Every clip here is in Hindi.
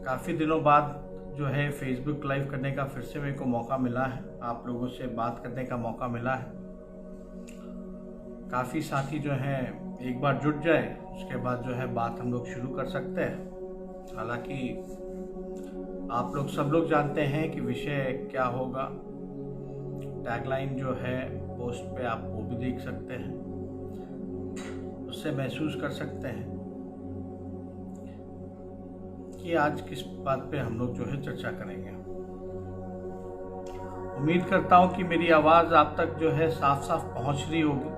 काफ़ी दिनों बाद जो है फेसबुक लाइव करने का फिर से मेरे को मौका मिला है, आप लोगों से बात करने का मौका मिला है। काफ़ी साथी जो हैं एक बार जुट जाए उसके बाद जो है बात हम लोग शुरू कर सकते हैं। हालांकि आप लोग सब लोग जानते हैं कि विषय क्या होगा। टैगलाइन जो है पोस्ट पे आप वो भी देख सकते हैं, उससे महसूस कर सकते हैं कि आज किस बात पे हम लोग जो है चर्चा करेंगे। उम्मीद करता हूं कि मेरी आवाज़ आप तक जो है साफ साफ पहुंच रही होगी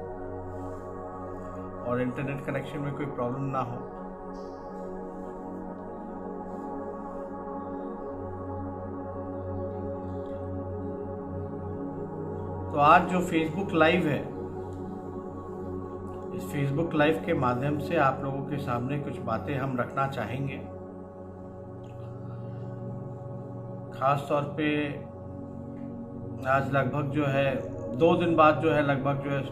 और इंटरनेट कनेक्शन में कोई प्रॉब्लम ना हो। तो आज जो फेसबुक लाइव है, इस फेसबुक लाइव के माध्यम से आप लोगों के सामने कुछ बातें हम रखना चाहेंगे। खास तौर पे आज लगभग जो है 2 दिन बाद जो है लगभग जो है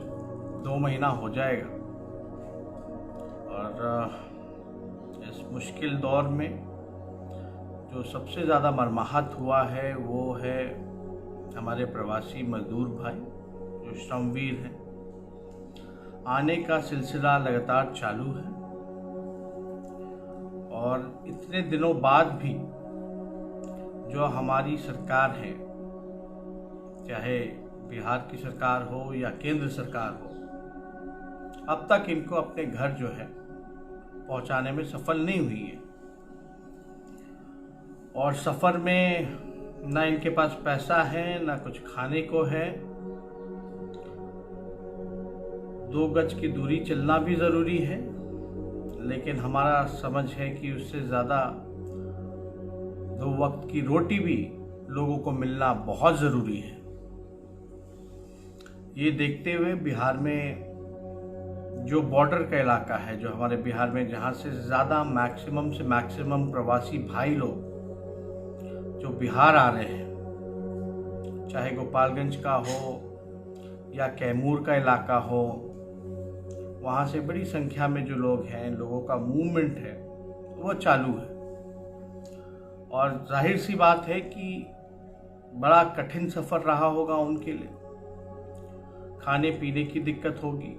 2 महीना हो जाएगा और इस मुश्किल दौर में जो सबसे ज़्यादा मरमाहत हुआ है वो है हमारे प्रवासी मजदूर भाई जो श्रमवीर हैं। आने का सिलसिला लगातार चालू है और इतने दिनों बाद भी जो हमारी सरकार है, चाहे बिहार की सरकार हो या केंद्र सरकार हो, अब तक इनको अपने घर जो है पहुंचाने में सफल नहीं हुई है। और सफ़र में ना इनके पास पैसा है, ना कुछ खाने को है। 2 गज की दूरी चलना भी ज़रूरी है, लेकिन हमारा समझ है कि उससे ज़्यादा 2 वक्त की रोटी भी लोगों को मिलना बहुत ज़रूरी है। ये देखते हुए बिहार में जो बॉर्डर का इलाका है, जो हमारे बिहार में जहाँ से ज़्यादा मैक्सिमम से मैक्सिमम प्रवासी भाई लोग जो बिहार आ रहे हैं, चाहे गोपालगंज का हो या कैमूर का इलाका हो, वहाँ से बड़ी संख्या में जो लोग हैं, लोगों का मूवमेंट है वो चालू है। और जाहिर सी बात है कि बड़ा कठिन सफ़र रहा होगा उनके लिए। खाने पीने की दिक्कत होगी।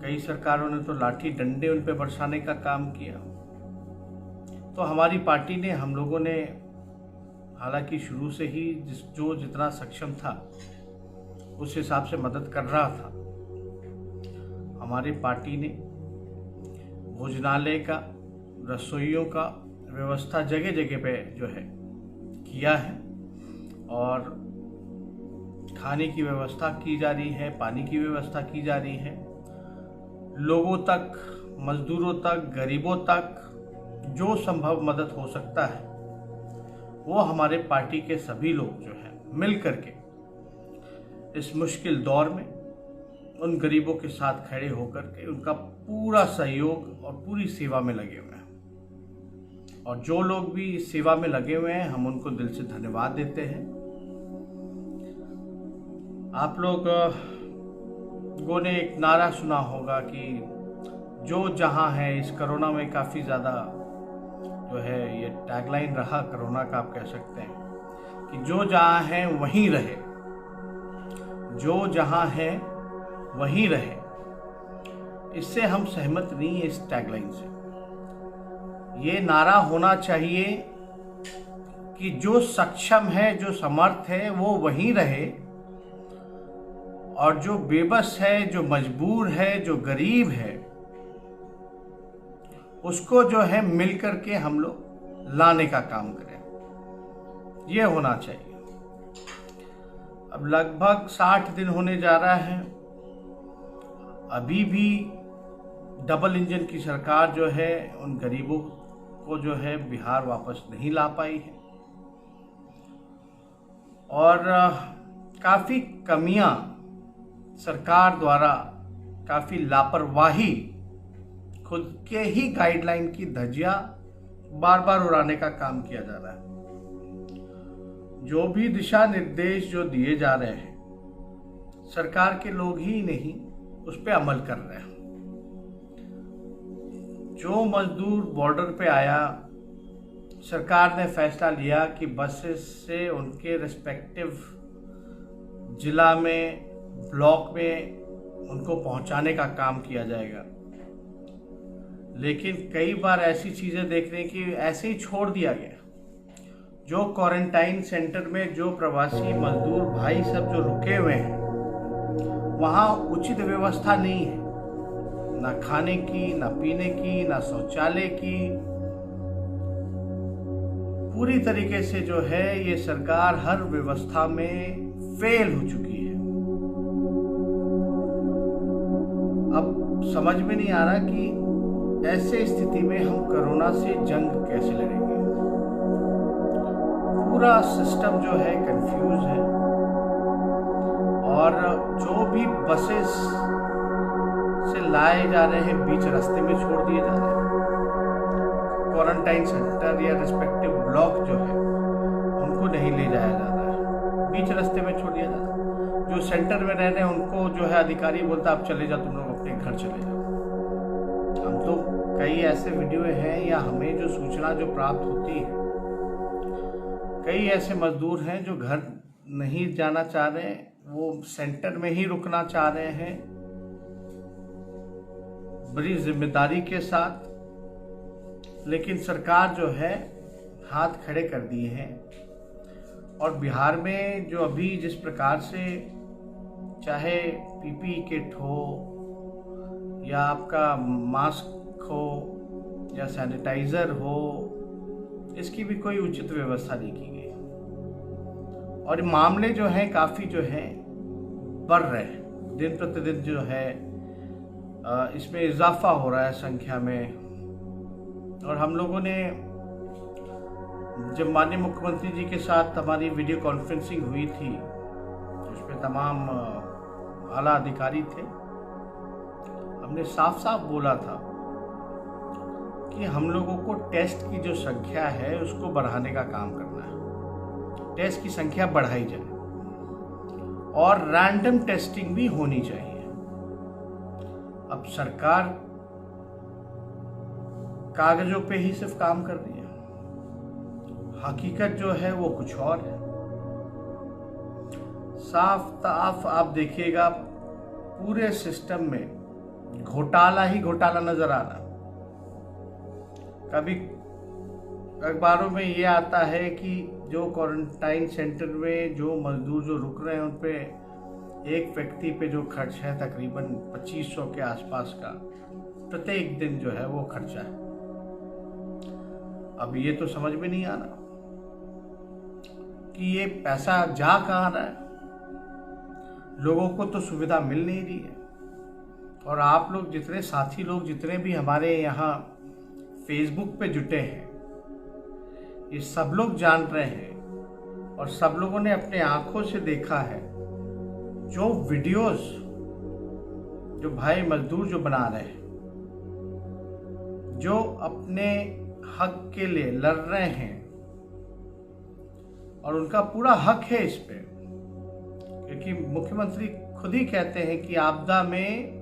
कई सरकारों ने तो लाठी डंडे उन पे बरसाने का काम किया। तो हमारी पार्टी ने, हम लोगों ने हालांकि शुरू से ही जो जितना सक्षम था उस हिसाब से मदद कर रहा था। हमारी पार्टी ने भोजनालय का, रसोइयों का व्यवस्था जगह जगह पे जो है किया है और खाने की व्यवस्था की जा रही है, पानी की व्यवस्था की जा रही है। लोगों तक, मजदूरों तक, गरीबों तक जो संभव मदद हो सकता है वो हमारे पार्टी के सभी लोग जो हैं मिल करके इस मुश्किल दौर में उन गरीबों के साथ खड़े होकर के उनका पूरा सहयोग और पूरी सेवा में लगे हुए हैं। और जो लोग भी इस सेवा में लगे हुए हैं, हम उनको दिल से धन्यवाद देते हैं। आप लोगों ने एक नारा सुना होगा कि जो जहां है, इस कोरोना में काफ़ी ज़्यादा जो है ये टैगलाइन रहा कोरोना का, आप कह सकते हैं कि जो जहां है वहीं रहे, जो जहां है वहीं रहे। इससे हम सहमत नहीं है, इस टैगलाइन से। ये नारा होना चाहिए कि जो सक्षम है, जो समर्थ है वो वहीं रहे और जो बेबस है, जो मजबूर है, जो गरीब है, उसको जो है मिल करके हम लोग लाने का काम करें। ये होना चाहिए। अब लगभग 60 दिन होने जा रहा है। अभी भी डबल इंजन की सरकार जो है उन गरीबों को जो है बिहार वापस नहीं ला पाई है और काफ़ी कमियां सरकार द्वारा, काफ़ी लापरवाही, खुद के ही गाइडलाइन की धज्जियां बार बार उड़ाने का काम किया जा रहा है। जो भी दिशा निर्देश जो दिए जा रहे हैं, सरकार के लोग ही नहीं उस पर अमल कर रहे हैं। जो मजदूर बॉर्डर पे आया, सरकार ने फैसला लिया कि बसेस से उनके रिस्पेक्टिव जिला में, ब्लॉक में उनको पहुंचाने का काम किया जाएगा। लेकिन कई बार ऐसी चीज़ें देखने की ऐसे ही छोड़ दिया गया। जो क्वारंटाइन सेंटर में जो प्रवासी मजदूर भाई सब जो रुके हुए हैं, वहाँ उचित व्यवस्था नहीं है, ना खाने की, ना पीने की, ना शौचालय की। पूरी तरीके से जो है ये सरकार हर व्यवस्था में फेल हो चुकी है। अब समझ में नहीं आ रहा कि ऐसे स्थिति में हम कोरोना से जंग कैसे लड़ेंगे। पूरा सिस्टम जो है कंफ्यूज है, और जो भी बसेस से लाए जा रहे हैं बीच रास्ते में छोड़ दिए जा रहे हैं। क्वारंटाइन सेंटर या रिस्पेक्टिव ब्लॉक जो है उनको नहीं ले जाया जा रहा है, बीच रास्ते में छोड़ दिया जा रहा है। जो सेंटर में रह रहे हैं उनको जो है अधिकारी बोलता आप चले जाओ, तुम लोग अपने घर चले जाओ। हम तो कई ऐसे वीडियो हैं या हमें जो सूचना जो प्राप्त होती है, कई ऐसे मजदूर हैं जो घर नहीं जाना चाह रहे हैं, वो सेंटर में ही रुकना चाह रहे हैं बड़ी जिम्मेदारी के साथ। लेकिन सरकार जो है हाथ खड़े कर दिए हैं। और बिहार में जो अभी जिस प्रकार से चाहे पीपीई किट हो या आपका मास्क हो या सैनिटाइजर हो, इसकी भी कोई उचित व्यवस्था नहीं की गई। और मामले जो हैं काफ़ी जो हैं बढ़ रहे हैं, दिन प्रतिदिन जो है इसमें इजाफा हो रहा है संख्या में। और हम लोगों ने जब माननीय मुख्यमंत्री जी के साथ हमारी वीडियो कॉन्फ्रेंसिंग हुई थी, उसमें तमाम आला अधिकारी थे, हमने साफ साफ बोला था कि हम लोगों को टेस्ट की जो संख्या है उसको बढ़ाने का काम करना है। टेस्ट की संख्या बढ़ाई जाए और रैंडम टेस्टिंग भी होनी चाहिए। अब सरकार कागजों पे ही सिर्फ काम कर रही है, हकीकत जो है वो कुछ और है। साफ साफ आप देखिएगा पूरे सिस्टम में घोटाला ही घोटाला नजर आ रहा। कभी अखबारों में ये आता है कि जो क्वारंटाइन सेंटर में जो मजदूर जो रुक रहे हैं उन पे एक व्यक्ति पे जो खर्च है तकरीबन 2500 के आसपास का प्रत्येक दिन जो है वो खर्चा है। अब ये तो समझ में नहीं आ रहा कि ये पैसा जा कहाँ रहा है। लोगों को तो सुविधा मिल नहीं रही है। और आप लोग जितने साथी लोग जितने भी हमारे यहाँ फेसबुक पे जुटे हैं, ये सब लोग जान रहे हैं और सब लोगों ने अपने आंखों से देखा है जो वीडियोस जो भाई मजदूर जो बना रहे हैं, जो अपने हक के लिए लड़ रहे हैं, और उनका पूरा हक है इस पे, क्योंकि मुख्यमंत्री खुद ही कहते हैं कि आपदा में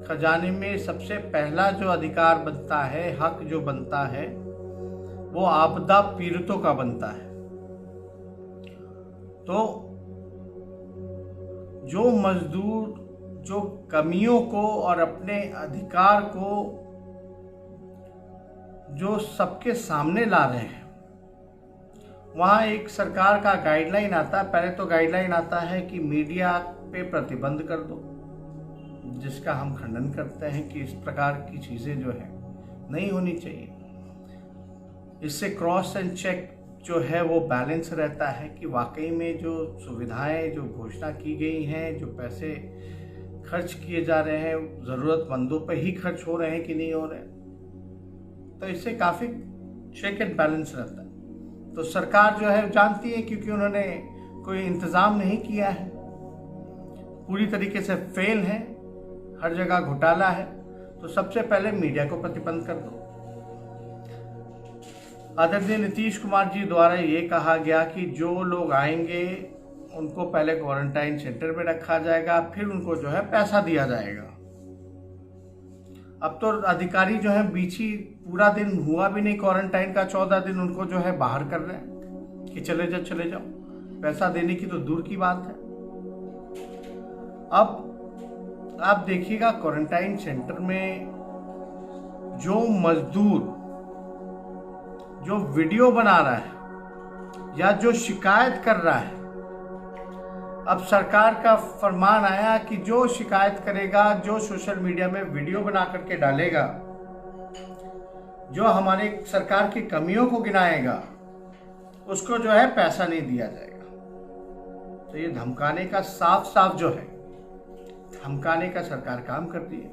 खजाने में सबसे पहला जो अधिकार बनता है, हक जो बनता है, वो आपदा पीड़ितों का बनता है। तो जो मजदूर जो कमियों को और अपने अधिकार को जो सबके सामने ला रहे हैं, वहाँ एक सरकार का गाइडलाइन आता है। पहले तो गाइडलाइन आता है कि मीडिया पे प्रतिबंध कर दो, जिसका हम खंडन करते हैं कि इस प्रकार की चीज़ें जो है नहीं होनी चाहिए। इससे क्रॉस एंड चेक जो है वो बैलेंस रहता है कि वाकई में जो सुविधाएं जो घोषणा की गई हैं, जो पैसे खर्च किए जा रहे हैं, ज़रूरतमंदों पे ही खर्च हो रहे हैं कि नहीं हो रहे हैं। तो इससे काफ़ी चेक एंड बैलेंस रहता है। तो सरकार जो है जानती है, क्योंकि उन्होंने कोई इंतज़ाम नहीं किया है, पूरी तरीके से फेल है, हर जगह घोटाला है। तो सबसे पहले मीडिया को प्रतिबंध कर दो। आदरणीय नीतीश कुमार जी द्वारा ये कहा गया कि जो लोग आएंगे उनको पहले क्वारंटाइन सेंटर में रखा जाएगा, फिर उनको जो है पैसा दिया जाएगा। अब तो अधिकारी जो है बीच ही पूरा दिन हुआ भी नहीं क्वारंटाइन का, 14 दिन उनको जो है बाहर कर रहे हैं कि चले जाओ। पैसा देने की तो दूर की बात है। अब आप देखिएगा क्वारंटाइन सेंटर में जो मजदूर जो वीडियो बना रहा है या जो शिकायत कर रहा है, अब सरकार का फरमान आया कि जो शिकायत करेगा, जो सोशल मीडिया में वीडियो बना करके डालेगा, जो हमारे सरकार की कमियों को गिनाएगा, उसको जो है पैसा नहीं दिया जाएगा। तो ये धमकाने का साफ साफ जो है, धमकाने का सरकार काम करती है।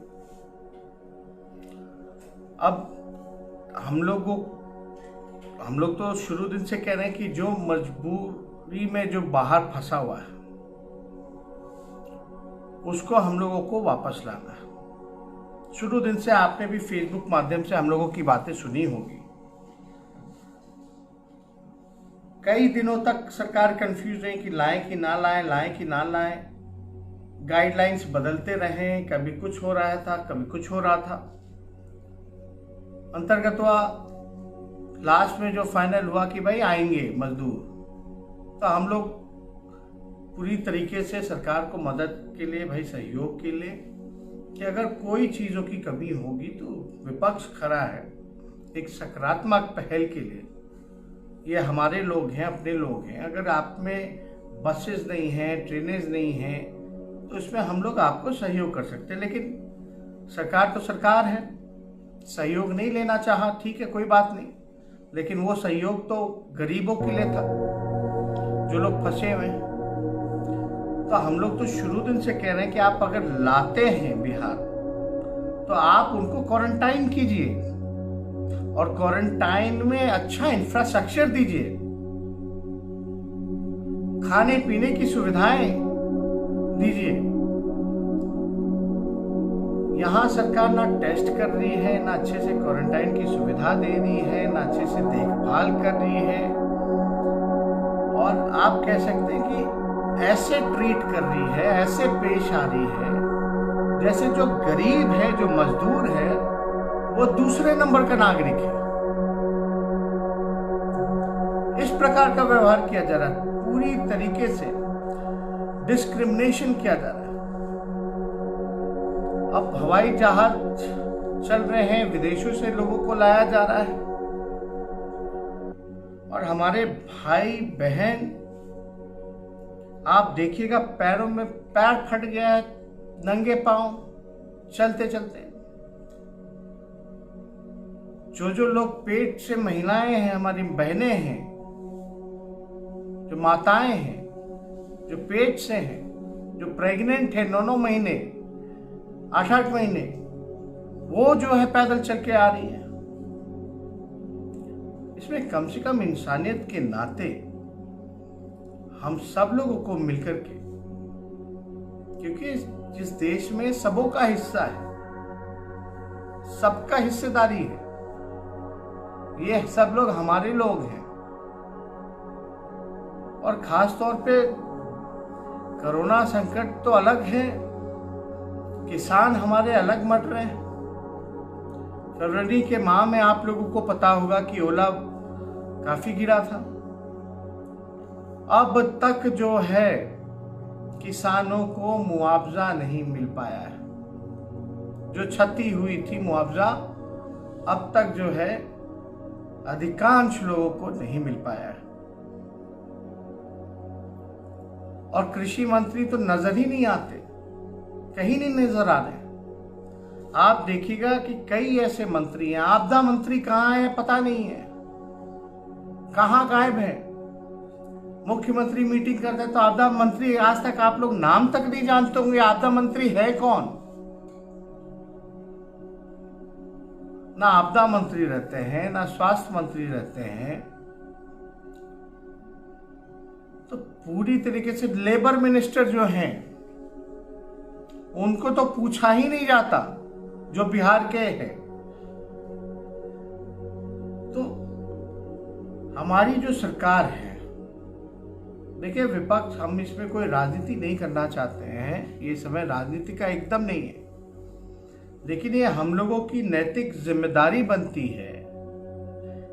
अब हम लोग तो शुरू दिन से कह रहे हैं कि जो मजबूरी में जो बाहर फंसा हुआ है उसको हम लोगों को वापस लाना है। शुरू दिन से आपने भी फेसबुक माध्यम से हम लोगों की बातें सुनी होगी। कई दिनों तक सरकार कंफ्यूज रही कि लाएं कि ना लाएं, लाएं कि ना लाएं। गाइडलाइंस बदलते रहे, कभी कुछ हो रहा था, कभी कुछ हो रहा था। अंतर्गत हुआ, लास्ट में जो फाइनल हुआ कि भाई आएंगे मजदूर, तो हम लोग पूरी तरीके से सरकार को मदद के लिए, भाई सहयोग के लिए, कि अगर कोई चीज़ों की कमी होगी तो विपक्ष खड़ा है एक सकारात्मक पहल के लिए। ये हमारे लोग हैं, अपने लोग हैं। अगर आप में बसेस नहीं हैं, ट्रेनें नहीं हैं, तो इसमें हम लोग आपको सहयोग कर सकते हैं। लेकिन सरकार तो सरकार है, सहयोग नहीं लेना चाहा, ठीक है, कोई बात नहीं। लेकिन वो सहयोग तो गरीबों के लिए था जो लोग फंसे हुए हैं। तो हम लोग तो शुरू दिन से कह रहे हैं कि आप अगर लाते हैं बिहार, तो आप उनको क्वारंटाइन कीजिए और क्वारंटाइन में अच्छा इंफ्रास्ट्रक्चर दीजिए, खाने पीने की सुविधाएं दीजिए। यहाँ सरकार ना टेस्ट कर रही है, ना अच्छे से क्वारंटाइन की सुविधा दे रही है, ना अच्छे से देखभाल कर रही है, और आप कह सकते हैं कि ऐसे ट्रीट कर रही है, ऐसे पेश आ रही है जैसे जो गरीब है, जो मजदूर है, वो दूसरे नंबर का नागरिक है। इस प्रकार का व्यवहार किया जा रहा है, पूरी तरीके से डिस्क्रिमिनेशन किया जा रहा है। अब हवाई जहाज चल रहे हैं, विदेशों से लोगों को लाया जा रहा है, और हमारे भाई बहन आप देखिएगा पैरों में पैर फट गया है, नंगे पांव चलते चलते। जो लोग पेट से महिलाएं हैं, हमारी बहनें हैं, जो माताएं हैं, जो पेट से हैं, जो प्रेग्नेंट है 9-9 महीने, 8-8 महीने, वो जो है पैदल चल के आ रही है। इसमें कम से कम इंसानियत के नाते हम सब लोगों को मिलकर के, क्योंकि जिस देश में सबों का हिस्सा है, सबका हिस्सेदारी है, ये सब लोग हमारे लोग हैं। और खास तौर पे कोरोना संकट तो अलग है, किसान हमारे अलग मर रहे हैं। फरवरी के माह में आप लोगों को पता होगा कि ओला काफी गिरा था। अब तक जो है किसानों को मुआवजा नहीं मिल पाया है। जो क्षति हुई थी मुआवजा अब तक जो है अधिकांश लोगों को नहीं मिल पाया है। और कृषि मंत्री तो नजर ही नहीं आते, कहीं नहीं नजर आ रहे। आप देखिएगा कि कई ऐसे मंत्री हैं, आपदा मंत्री कहाँ है पता नहीं है, कहाँ गायब है। मुख्यमंत्री मीटिंग करते तो आपदा मंत्री, आज तक आप लोग नाम तक नहीं जानते होंगे आपदा मंत्री है कौन। ना आपदा मंत्री रहते हैं, ना स्वास्थ्य मंत्री रहते हैं। तो पूरी तरीके से लेबर मिनिस्टर जो हैं उनको तो पूछा ही नहीं जाता, जो बिहार के हैं। तो हमारी जो सरकार है, देखिए विपक्ष, हम इसमें कोई राजनीति नहीं करना चाहते हैं, ये समय राजनीति का एकदम नहीं है। लेकिन ये हम लोगों की नैतिक जिम्मेदारी बनती है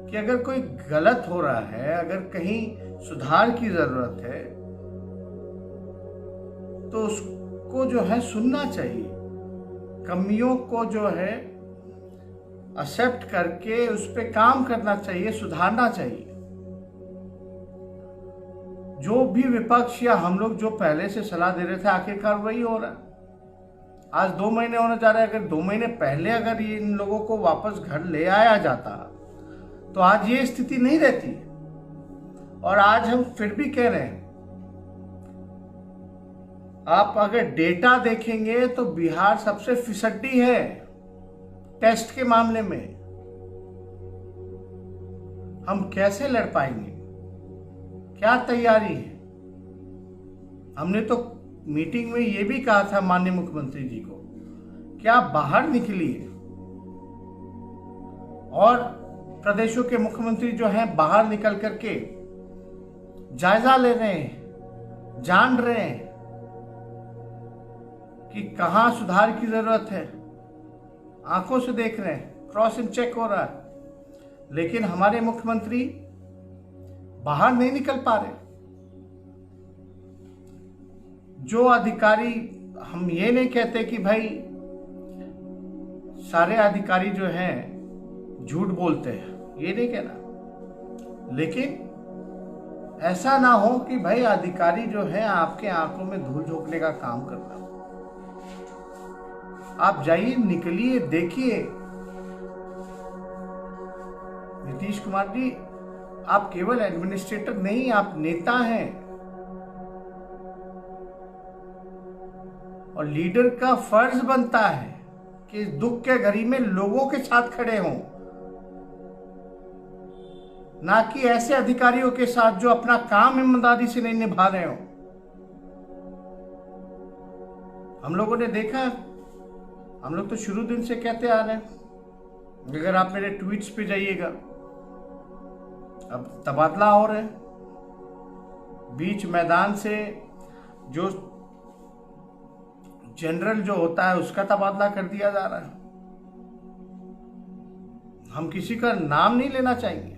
कि अगर कोई गलत हो रहा है, अगर कहीं सुधार की जरूरत है, तो उसको जो है सुनना चाहिए, कमियों को जो है एक्सेप्ट करके उस पर काम करना चाहिए, सुधारना चाहिए। जो भी विपक्ष या हम लोग जो पहले से सलाह दे रहे थे, आखिरकार वही हो रहा है। आज 2 महीने होने जा रहे हैं। अगर 2 महीने पहले अगर ये इन लोगों को वापस घर ले आया जाता तो आज ये स्थिति नहीं रहती। और आज हम फिर भी कह रहे हैं, आप अगर डेटा देखेंगे तो बिहार सबसे फिसड्डी है टेस्ट के मामले में। हम कैसे लड़ पाएंगे? क्या तैयारी है? हमने तो मीटिंग में ये भी कहा था माननीय मुख्यमंत्री जी को कि आप बाहर निकलिए, और प्रदेशों के मुख्यमंत्री जो हैं बाहर निकल करके जायजा ले रहे हैं, जान रहे हैं कि कहां सुधार की जरूरत है, आंखों से देख रहे हैं, क्रॉस इन चेक हो रहा है। लेकिन हमारे मुख्यमंत्री बाहर नहीं निकल पा रहे। जो अधिकारी, हम ये नहीं कहते कि भाई सारे अधिकारी जो हैं झूठ बोलते हैं, ये नहीं कहना, लेकिन ऐसा ना हो कि भाई अधिकारी जो है आपके आंखों में धूल झोंकने का काम कर रहा हो। आप जाइए, निकलिए, देखिए। नीतीश कुमार जी, आप केवल एडमिनिस्ट्रेटर नहीं, आप नेता हैं, और लीडर का फर्ज बनता है कि इस दुख के घड़ी में लोगों के साथ खड़े हों, ना कि ऐसे अधिकारियों के साथ जो अपना काम ईमानदारी से नहीं निभा रहे हो। हम लोगों ने देखा, हम लोग तो शुरू दिन से कहते आ रहे हैं, अगर आप मेरे ट्वीट्स पे जाइएगा, अब तबादला हो रहे हैं बीच मैदान से, जो जनरल जो होता है उसका तबादला कर दिया जा रहा है। हम किसी का नाम नहीं लेना चाहेंगे।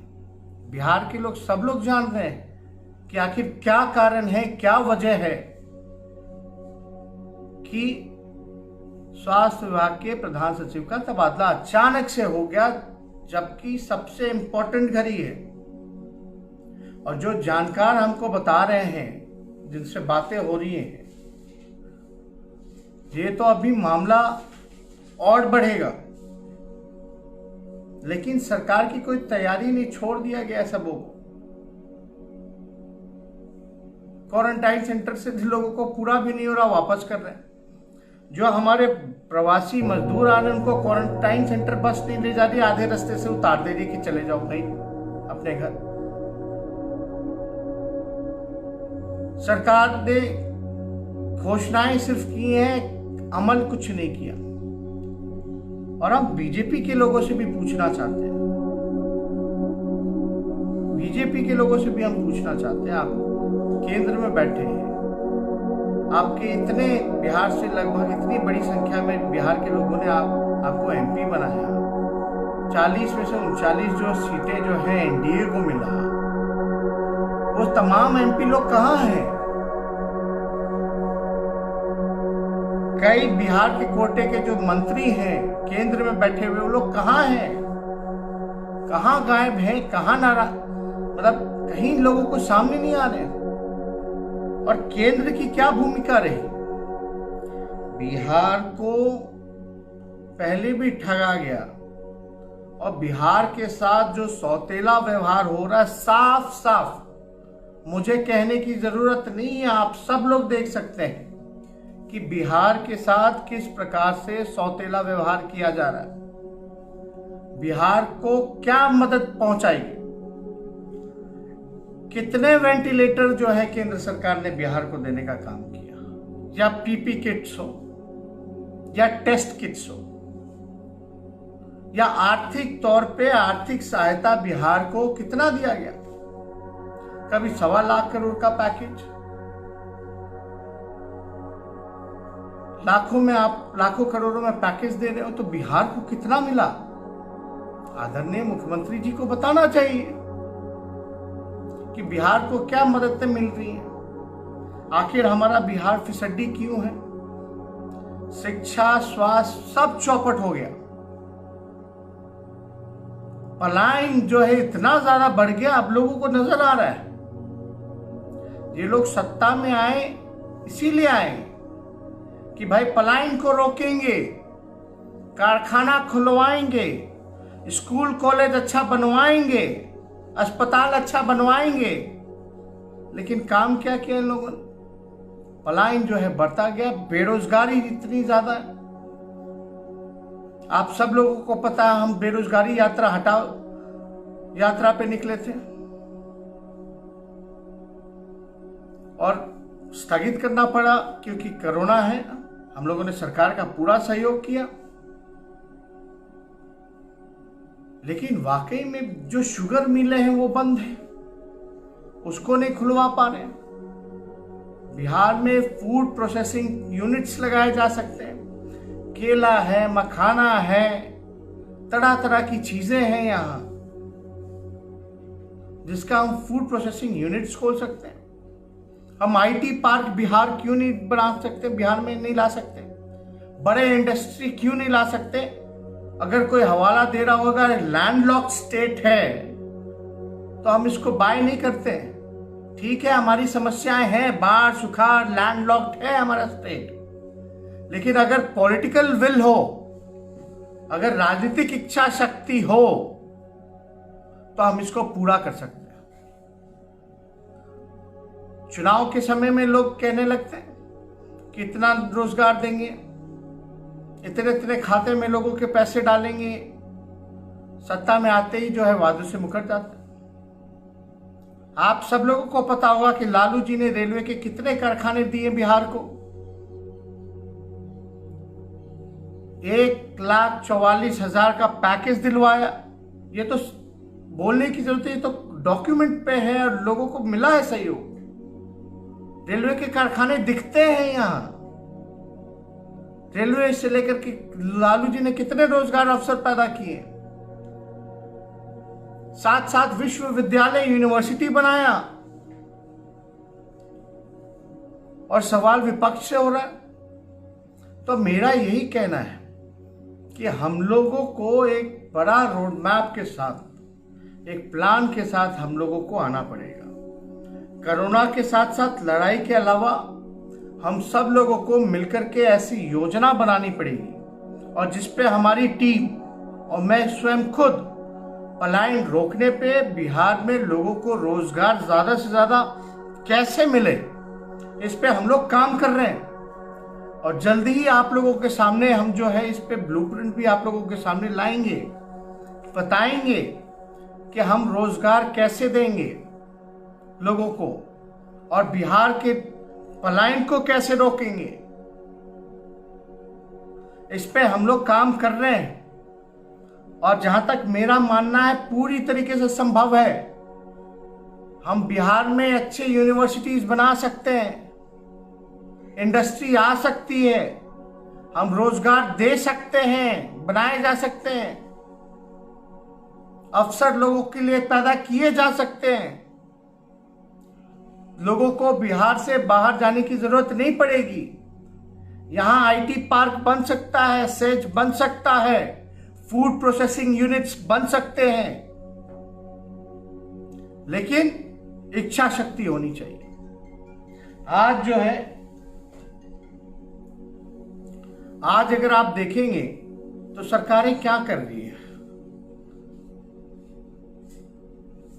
बिहार के लोग, सब लोग जान रहे हैं कि आखिर क्या कारण है, क्या वजह है कि स्वास्थ्य विभाग के प्रधान सचिव का तबादला अचानक से हो गया, जबकि सबसे इंपॉर्टेंट घड़ी है। और जो जानकार हमको बता रहे हैं, जिनसे बातें हो रही हैं, ये तो अभी मामला और बढ़ेगा, लेकिन सरकार की कोई तैयारी नहीं, छोड़ दिया गया सबों को। क्वारंटाइन सेंटर से लोगों को पूरा भी नहीं हो रहा, वापस कर रहे हैं। जो हमारे प्रवासी मजदूर आ रहे हैं, उनको क्वारंटाइन सेंटर बस नहीं ले जा रही, आधे रास्ते से उतार दे रही कि चले जाओ भाई अपने घर। सरकार ने घोषणाएं सिर्फ की हैं, अमल कुछ नहीं किया। और हम बीजेपी के लोगों से भी पूछना चाहते हैं, बीजेपी के लोगों से भी हम पूछना चाहते हैं, आप केंद्र में बैठे हैं, आपके इतने, बिहार से लगभग इतनी बड़ी संख्या में बिहार के लोगों ने आपको एमपी बनाया, 40 में से 39 जो सीटें जो है एनडीए को मिला, वो तमाम एमपी लोग कहाँ हैं? कई बिहार के कोटे के जो मंत्री हैं केंद्र में बैठे हुए, वो लोग कहाँ हैं? कहाँ गायब हैं? कहाँ मतलब कहीं लोगों को सामने नहीं आ रहे। और केंद्र की क्या भूमिका रही? बिहार को पहले भी ठगा गया, और बिहार के साथ जो सौतेला व्यवहार हो रहा है, साफ साफ मुझे कहने की जरूरत नहीं है, आप सब लोग देख सकते हैं कि बिहार के साथ किस प्रकार से सौतेला व्यवहार किया जा रहा है। बिहार को क्या मदद पहुंचाएगी? कितने वेंटिलेटर जो है केंद्र सरकार ने बिहार को देने का काम किया, या पीपी किट्स हो, या टेस्ट किट्स हो, या आर्थिक तौर पे आर्थिक सहायता बिहार को कितना दिया गया? कभी 1.25 लाख करोड़ का पैकेज, लाखों में आप लाखों करोड़ों में पैकेज दे रहे हो, तो बिहार को कितना मिला? आदरणीय मुख्यमंत्री जी को बताना चाहिए कि बिहार को क्या मददें मिल रही हैं। आखिर हमारा बिहार फिसड्डी क्यों है? शिक्षा, स्वास्थ्य सब चौपट हो गया। पलायन जो है इतना ज्यादा बढ़ गया, आप लोगों को नजर आ रहा है। ये लोग सत्ता में आए इसीलिए आए कि भाई पलायन को रोकेंगे, कारखाना खुलवाएंगे, स्कूल कॉलेज अच्छा बनवाएंगे, अस्पताल अच्छा बनवाएंगे। लेकिन काम क्या किया इन लोगों ने? पलायन जो है बढ़ता गया, बेरोजगारी इतनी ज्यादा है। आप सब लोगों को पता है, हम बेरोजगारी यात्रा हटाओ यात्रा पे निकले थे और स्थगित करना पड़ा क्योंकि कोरोना है। हम लोगों ने सरकार का पूरा सहयोग किया, लेकिन वाकई में जो शुगर मिलें हैं वो बंद है, उसको नहीं खुलवा पा रहे। बिहार में फूड प्रोसेसिंग यूनिट्स लगाए जा सकते हैं। केला है, मखाना है, तरह तरह की चीजें हैं यहां, जिसका हम फूड प्रोसेसिंग यूनिट्स खोल सकते हैं। हम आईटी पार्क बिहार क्यों नहीं बना सकते? बिहार में नहीं ला सकते? बड़े इंडस्ट्री क्यों नहीं ला सकते? अगर कोई हवाला दे रहा होगा, लैंडलॉक्ड स्टेट है तो हम इसको बाय नहीं करते। ठीक है, हमारी समस्याएं हैं, बाढ़, सुखाड़, लैंडलॉक्ड है हमारा स्टेट, लेकिन अगर पॉलिटिकल विल हो, अगर राजनीतिक इच्छा शक्ति हो, तो हम इसको पूरा कर सकते हैं। चुनाव के समय में लोग कहने लगते हैं कि इतना रोजगार देंगे, इतने इतने खाते में लोगों के पैसे डालेंगे। सत्ता में आते ही जो है वादों से मुकर जाते हैं। आप सब लोगों को पता होगा कि लालू जी ने रेलवे के कितने कारखाने दिए बिहार को। 1,44,000 का पैकेज दिलवाया। ये तो बोलने की जरूरत है, ये तो डॉक्यूमेंट पे है और लोगों को मिला है सहयोग। रेलवे के कारखाने दिखते हैं यहां। रेलवे से लेकर के लालू जी ने कितने रोजगार अवसर पैदा किए, साथ साथ विश्वविद्यालय, यूनिवर्सिटी बनाया। और सवाल विपक्ष से हो रहा है। तो मेरा यही कहना है कि हम लोगों को एक बड़ा रोड मैप के साथ, एक प्लान के साथ हम लोगों को आना पड़ेगा। कोरोना के साथ साथ लड़ाई के अलावा हम सब लोगों को मिलकर के ऐसी योजना बनानी पड़ेगी, और जिसपे हमारी टीम और मैं स्वयं खुद पलायन रोकने पे, बिहार में लोगों को रोजगार ज्यादा से ज्यादा कैसे मिले, इस पे हम लोग काम कर रहे हैं। और जल्दी ही आप लोगों के सामने हम जो है इस पे ब्लूप्रिंट भी आप लोगों के सामने लाएंगे, बताएंगे कि हम रोजगार कैसे देंगे लोगों को और बिहार के पलायन को कैसे रोकेंगे। इस पे हम लोग काम कर रहे हैं, और जहां तक मेरा मानना है पूरी तरीके से संभव है। हम बिहार में अच्छे यूनिवर्सिटीज बना सकते हैं, इंडस्ट्री आ सकती है, हम रोजगार दे सकते हैं, बनाए जा सकते हैं, अवसर लोगों के लिए पैदा किए जा सकते हैं। लोगों को बिहार से बाहर जाने की जरूरत नहीं पड़ेगी। यहां आईटी पार्क बन सकता है, सेज बन सकता है, फूड प्रोसेसिंग यूनिट्स बन सकते हैं, लेकिन इच्छा शक्ति होनी चाहिए। आज जो है, आज अगर आप देखेंगे तो सरकारें क्या कर रही है।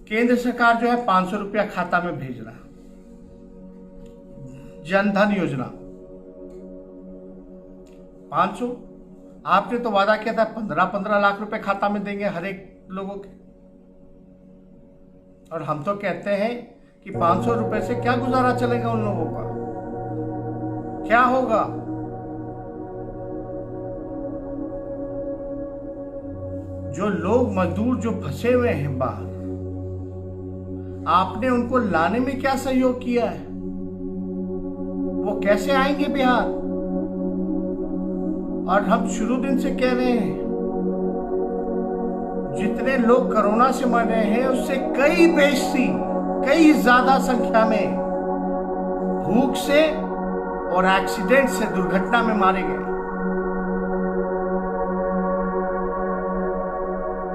केंद्र सरकार जो है 500 रुपया खाता में भेज रहा है, जनधन योजना 500। आपने तो वादा किया था 15-15 लाख रुपए खाता में देंगे हर एक लोगों के, और हम तो कहते हैं कि 500 रुपए से क्या गुजारा चलेगा उन लोगों का, क्या होगा। जो लोग मजदूर जो फंसे हुए हैं बाहर, आपने उनको लाने में क्या सहयोग किया है? वो कैसे आएंगे बिहार? और हम शुरू दिन से कह रहे हैं, जितने लोग कोरोना से मर रहे हैं उससे कई बेशी, कई ज्यादा संख्या में भूख से और एक्सीडेंट से, दुर्घटना में मारे गए।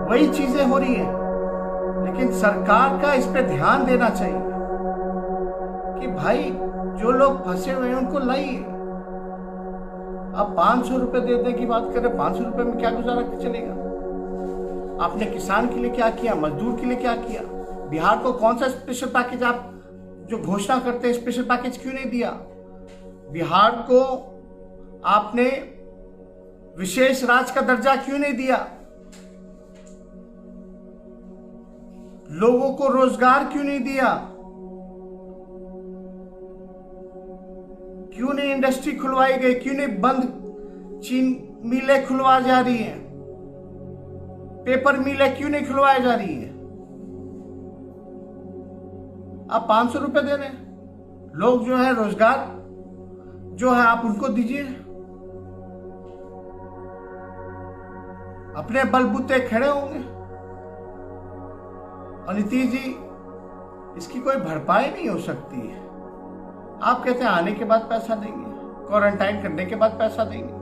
वही चीजें हो रही है, लेकिन सरकार का इस पे ध्यान देना चाहिए कि भाई जो लोग फंसे हुए हैं उनको लाइए। आप 500 रुपए देने की बात कर रहे हैं, 500 रुपए में क्या गुजारा चलेगा? आपने किसान के लिए क्या किया, मजदूर के लिए क्या किया? बिहार को कौन सा स्पेशल पैकेज आप जो घोषणा करते हैं, स्पेशल पैकेज क्यों नहीं दिया? बिहार को आपने विशेष राज्य का दर्जा क्यों नहीं दिया? लोगों को रोजगार क्यों नहीं दिया? क्यों नहीं इंडस्ट्री खुलवाई गई? क्यों नहीं बंद चीन मिलें खुलवा जा रही हैं? पेपर मिलें क्यों नहीं खुलवाई जा रही है? आप 500 रुपए दे रहे हैं, लोग जो है रोजगार जो है आप उनको दीजिए, अपने बलबूते खड़े होंगे। और नीतीश जी, इसकी कोई भरपाई नहीं हो सकती है। आप कहते हैं आने के बाद पैसा देंगे, क्वारंटाइन करने के बाद पैसा देंगे,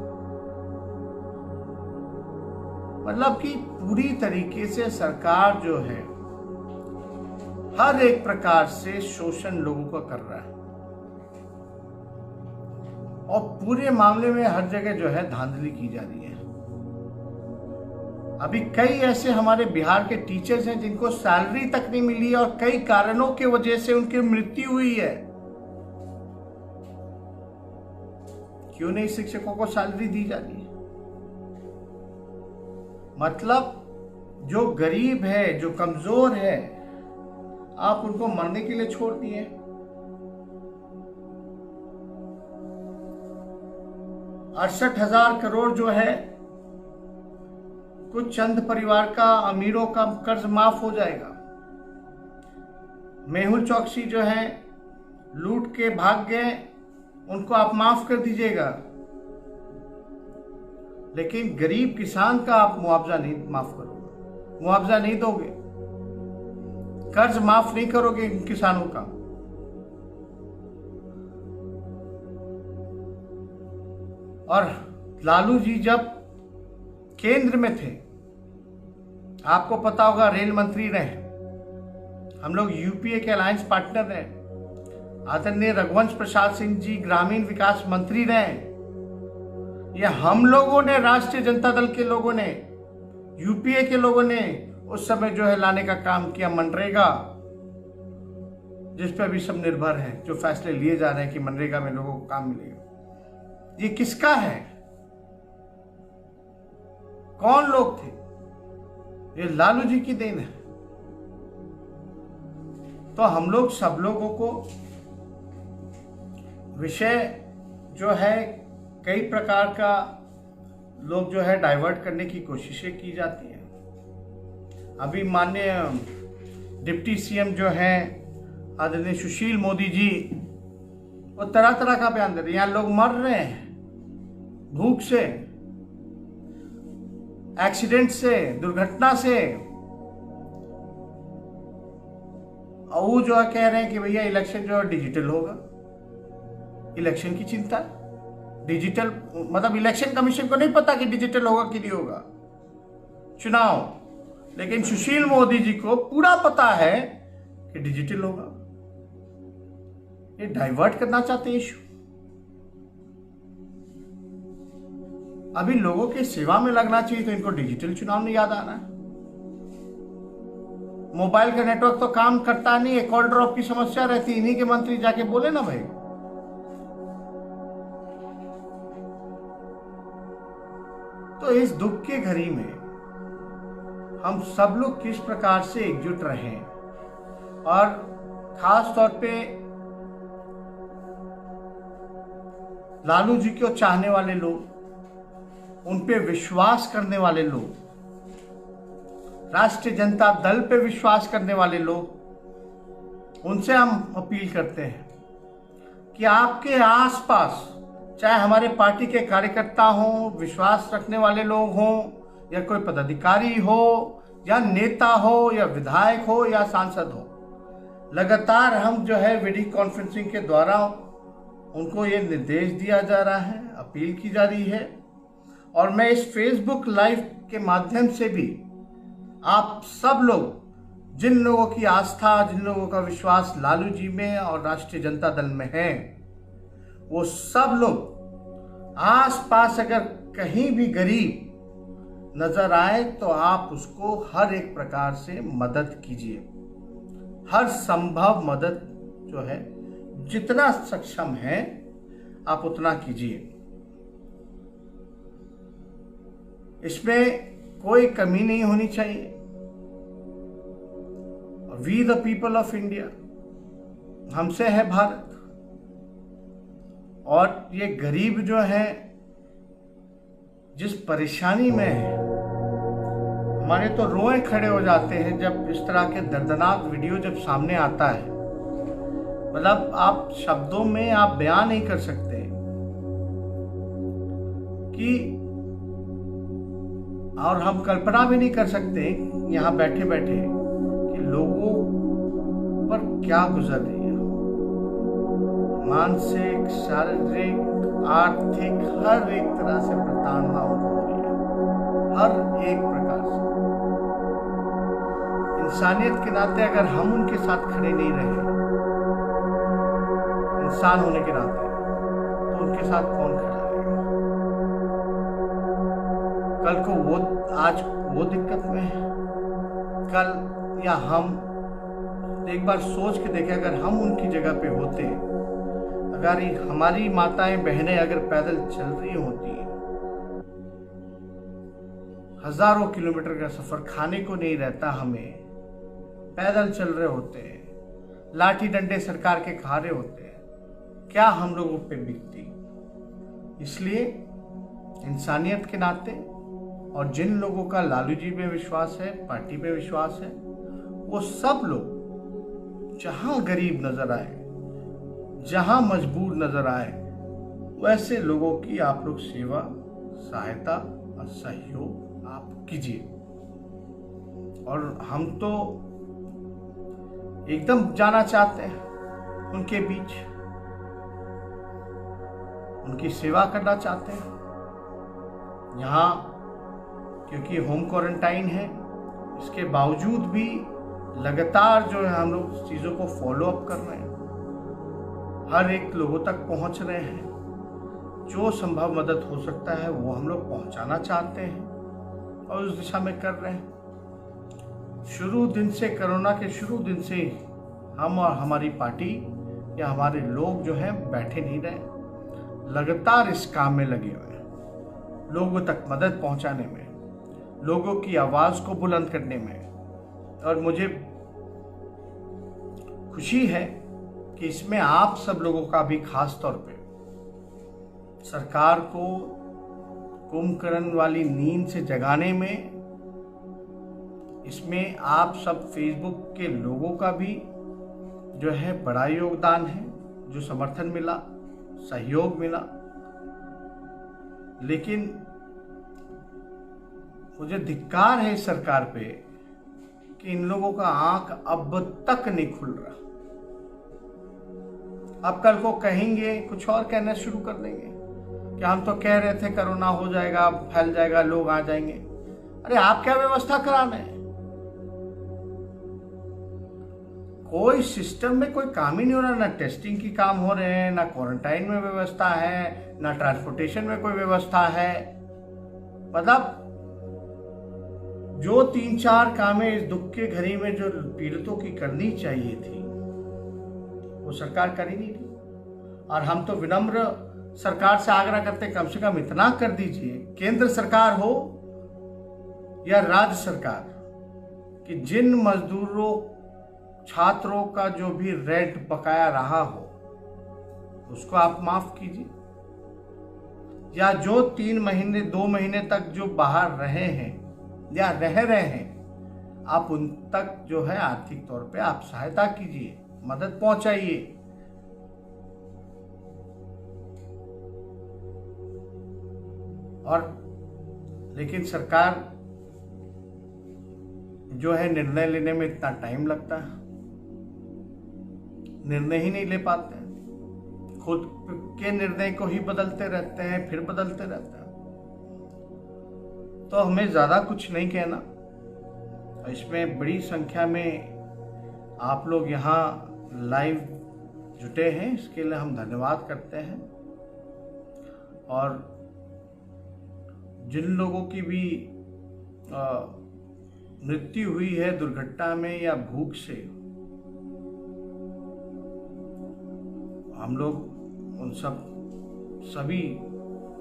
मतलब कि पूरी तरीके से सरकार जो है हर एक प्रकार से शोषण लोगों का कर रहा है, और पूरे मामले में हर जगह जो है धांधली की जा रही है। अभी कई ऐसे हमारे बिहार के टीचर्स हैं जिनको सैलरी तक नहीं मिली है, और कई कारणों की वजह से उनकी मृत्यु हुई है। क्यों नहीं शिक्षकों को सैलरी दी जा रही है? मतलब जो गरीब है, जो कमजोर है, आप उनको मरने के लिए छोड़ दिए। अड़सठ 68,000 करोड़ जो है कुछ चंद परिवार का, अमीरों का कर्ज माफ हो जाएगा। मेहुल चौकसी जो है लूट के भाग गए, उनको आप माफ कर दीजिएगा, लेकिन गरीब किसान का आप मुआवजा नहीं माफ करोगे, मुआवजा नहीं दोगे, कर्ज माफ नहीं करोगे किसानों का। और लालू जी जब केंद्र में थे, आपको पता होगा, रेल मंत्री रहे, हम लोग यूपीए के अलायंस पार्टनर रहे, आदरणीय रघुवंश प्रसाद सिंह जी ग्रामीण विकास मंत्री रहे। ये हम लोगों ने, राष्ट्रीय जनता दल के लोगों ने, यूपीए के लोगों ने उस समय जो है लाने का काम किया। मनरेगा जिस पर भी सब निर्भर है, जो फैसले लिए जा रहे हैं कि मनरेगा में लोगों को काम मिलेगा, ये किसका है? कौन लोग थे? ये लालू जी की देन है। तो हम लोग सब लोगों को विषय जो है कई प्रकार का लोग जो है डाइवर्ट करने की कोशिशें की जाती हैं। अभी माननीय डिप्टी सीएम जो है आदरणीय सुशील मोदी जी, वो तरह तरह का बयान दे रहे हैं। यहाँ लोग मर रहे हैं भूख से, एक्सीडेंट से, दुर्घटना से, और वो जो है कह रहे हैं कि भैया इलेक्शन जो है डिजिटल होगा। इलेक्शन की चिंता, डिजिटल मतलब इलेक्शन कमीशन को नहीं पता कि डिजिटल होगा कि नहीं होगा चुनाव, लेकिन सुशील मोदी जी को पूरा पता है कि डिजिटल होगा। ये डाइवर्ट करना चाहते हैं इशू। अभी लोगों की सेवा में लगना चाहिए, तो इनको डिजिटल चुनाव नहीं याद आ रहा है। मोबाइल का नेटवर्क तो काम करता नहीं है, कॉल ड्रॉप की समस्या रहती है, इन्हीं के मंत्री जाके बोले ना भाई। तो इस दुख की घड़ी में हम सब लोग किस प्रकार से एकजुट रहें, और खास तौर पे लालू जी को चाहने वाले लोग, उन पे विश्वास करने वाले लोग, राष्ट्रीय जनता दल पे विश्वास करने वाले लोग, उनसे हम अपील करते हैं कि आपके आसपास चाहे हमारे पार्टी के कार्यकर्ता हों, विश्वास रखने वाले लोग हों, या कोई पदाधिकारी हो, या नेता हो, या विधायक हो, या सांसद हो, लगातार हम जो है वीडियो कॉन्फ्रेंसिंग के द्वारा उनको ये निर्देश दिया जा रहा है, अपील की जा रही है। और मैं इस फेसबुक लाइव के माध्यम से भी आप सब लोग, जिन लोगों की आस्था, जिन लोगों का विश्वास लालू जी में और राष्ट्रीय जनता दल में है, वो सब लोग आस पास अगर कहीं भी गरीब नजर आए तो आप उसको हर एक प्रकार से मदद कीजिए। हर संभव मदद जो है, जितना सक्षम है आप उतना कीजिए। इसमें कोई कमी नहीं होनी चाहिए। We the people of India, हमसे है भारत। और ये गरीब जो है, जिस परेशानी में है, हमारे तो रोए खड़े हो जाते हैं जब इस तरह के दर्दनाक वीडियो जब सामने आता है। मतलब आप शब्दों में आप बयान नहीं कर सकते कि, और हम कल्पना भी नहीं कर सकते यहाँ बैठे बैठे कि लोगों पर क्या गुजर रही है। मानसिक, शारीरिक, आर्थिक, हर एक तरह से प्रताड़ना हो रही है, हर एक प्रकार से। इंसानियत के नाते अगर हम उनके साथ खड़े नहीं रहे, इंसान होने के नाते, तो उनके साथ कौन खड़ा रहेगा? कल को वो, आज वो दिक्कत में है, कल या हम एक बार सोच के देखें, अगर हम उनकी जगह पे होते, अगर हमारी माताएं बहनें अगर पैदल चल रही होती हैं, हजारों किलोमीटर का सफर, खाने को नहीं रहता, हमें पैदल चल रहे होते हैं, लाठी डंडे सरकार के खा रहे होते हैं, क्या हम लोगों पे बीतती। इसलिए इंसानियत के नाते, और जिन लोगों का लालू जी पे विश्वास है, पार्टी पे विश्वास है, वो सब लोग जहां गरीब नजर आए, जहां मजबूर नजर आए, वैसे लोगों की आप लोग सेवा, सहायता और सहयोग आप कीजिए। और हम तो एकदम जाना चाहते हैं उनके बीच, उनकी सेवा करना चाहते हैं। यहाँ क्योंकि होम क्वारंटाइन है, इसके बावजूद भी लगातार जो है हम लोग चीज़ों को फॉलो अप कर रहे हैं, हर एक लोगों तक पहुंच रहे हैं। जो संभव मदद हो सकता है वो हम लोग पहुंचाना चाहते हैं और उस दिशा में कर रहे हैं। शुरू दिन से, कोरोना के शुरू दिन से हम और हमारी पार्टी या हमारे लोग जो हैं बैठे नहीं रहे, लगातार इस काम में लगे हुए हैं, लोगों तक मदद पहुंचाने में, लोगों की आवाज़ को बुलंद करने में। और मुझे खुशी है कि इसमें आप सब लोगों का भी खास तौर पे सरकार को कुंभकर्ण वाली नींद से जगाने में, इसमें आप सब फेसबुक के लोगों का भी जो है बड़ा योगदान है, जो समर्थन मिला, सहयोग मिला। लेकिन मुझे धिक्कार है इस सरकार पे कि इन लोगों का आंख अब तक नहीं खुल रहा। अब कल को कहेंगे, कुछ और कहना शुरू कर देंगे कि हम तो कह रहे थे कोरोना हो जाएगा, फैल जाएगा, लोग आ जाएंगे। अरे आप क्या व्यवस्था कराना है? कोई सिस्टम में कोई काम ही नहीं हो रहा, ना टेस्टिंग की काम हो रहे हैं, ना क्वारंटाइन में व्यवस्था है, ना ट्रांसपोर्टेशन में कोई व्यवस्था है। मतलब जो 3-4 कामें इस दुख के घड़ी में जो पीड़ितों की करनी चाहिए थी, वो सरकार कर ही नहीं रही। और हम तो विनम्र सरकार से आग्रह करते, कम से कम इतना कर दीजिए, केंद्र सरकार हो या राज्य सरकार, कि जिन मजदूरों, छात्रों का जो भी रेंट बकाया रहा हो उसको आप माफ कीजिए, या जो 3 महीने 2 महीने तक जो बाहर रहे हैं या रह रहे हैं, आप उन तक जो है आर्थिक तौर पे आप सहायता कीजिए, मदद पहुंचाइए। और लेकिन सरकार जो है निर्णय लेने में इतना टाइम लगता है, निर्णय ही नहीं ले पाते हैं, खुद के निर्णय को ही बदलते रहते हैं, फिर बदलते रहते हैं। तो हमें ज़्यादा कुछ नहीं कहना। इसमें बड़ी संख्या में आप लोग यहाँ लाइव जुटे हैं, इसके लिए हम धन्यवाद करते हैं। और जिन लोगों की भी मृत्यु हुई है दुर्घटना में या भूख से, हम लोग उन सभी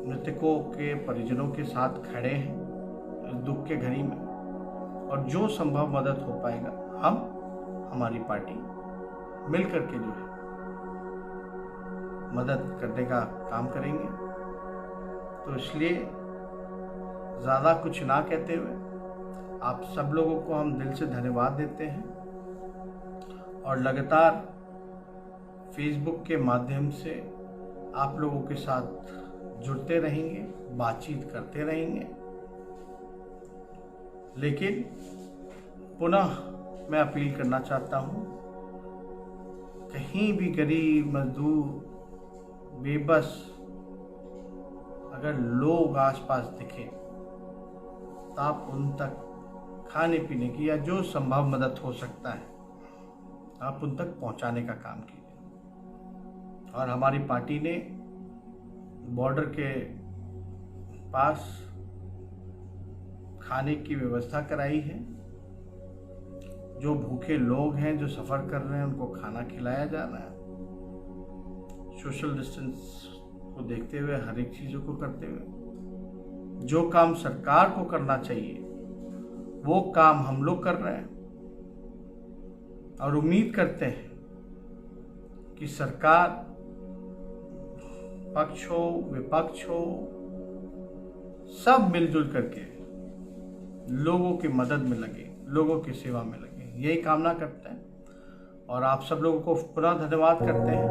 मृतकों के परिजनों के साथ खड़े हैं इस दुख के घड़ी में। और जो संभव मदद हो पाएगा हम, हमारी पार्टी मिलकर के जो है मदद करने का काम करेंगे। तो इसलिए ज़्यादा कुछ ना कहते हुए आप सब लोगों को हम दिल से धन्यवाद देते हैं और लगातार फेसबुक के माध्यम से आप लोगों के साथ जुड़ते रहेंगे, बातचीत करते रहेंगे। लेकिन पुनः मैं अपील करना चाहता हूँ, कहीं भी गरीब, मजदूर, बेबस अगर लोग आसपास दिखे तो आप उन तक खाने पीने की या जो संभव मदद हो सकता है आप उन तक पहुंचाने का काम कीजिए। और हमारी पार्टी ने बॉर्डर के पास खाने की व्यवस्था कराई है। जो भूखे लोग हैं, जो सफ़र कर रहे हैं, उनको खाना खिलाया जा रहा है, सोशल डिस्टेंस को देखते हुए, हर एक चीज़ों को करते हुए। जो काम सरकार को करना चाहिए वो काम हम लोग कर रहे हैं और उम्मीद करते हैं कि सरकार, पक्ष हो विपक्ष हो, सब मिलजुल करके लोगों की मदद में लगे, लोगों की सेवा में लगे, यही कामना करते हैं। और आप सब लोगों को पुनः धन्यवाद करते हैं।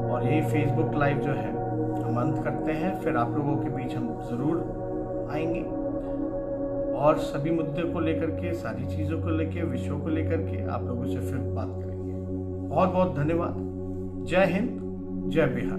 और यही फेसबुक लाइव जो है हम अंत करते हैं, फिर आप लोगों के बीच हम ज़रूर आएंगे और सभी मुद्दे को लेकर के, सारी चीज़ों को लेकर, विषयों को लेकर के आप लोगों से फिर बात करेंगे। बहुत बहुत धन्यवाद। जय हिंद, जय बिहार।